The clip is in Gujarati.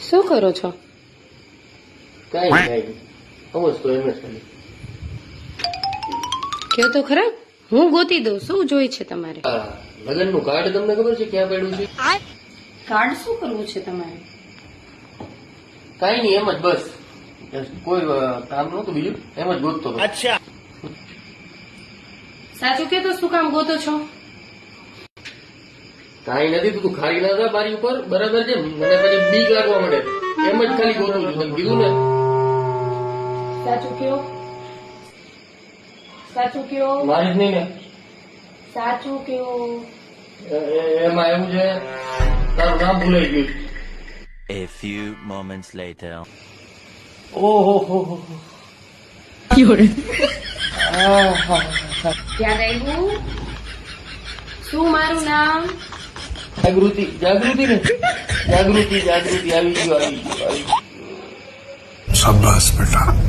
શું કરો છો? કઈ નહીં, સમજતો એમ જ ખાલી. કયો તો ખરા, હું ગોતી દઉં. શું જોઈ છે તમારે? લગ્ન નું કાર્ડ તમને ખબર છે ક્યાં પડ્યું છે? કાર્ડ શું કરવું છે તમારે? કઈ નહીં, એમ જ બસ. કોઈ કામ નતું બીજું, એમ જ ગોતતો હતો. સાચું કે તો શું કામ ગોતો છો? કઈ નથી, તું ખાલી ના થા મારી ઉપર, બરાબર છે? મને પછી બીક લાગવા માંડે, એમ જ ખાલી ગોતું છું. તને કીધું ને. સાચું કયો, સાચું કયો, મારી જ નહીં ને. સાચું કયો. એમાં એવું છે, તારું નામ ભૂલાઈ ગયું. A few moments later. ઓહો હો હો. યાદ આવ્યું? શું મારું નામ? જાગૃતિ, જાગૃતિ ને, જાગૃતિ, જાગૃતિ આવી ગયો, આવી ગયો, આવી ગયો. शाबाश बेटा।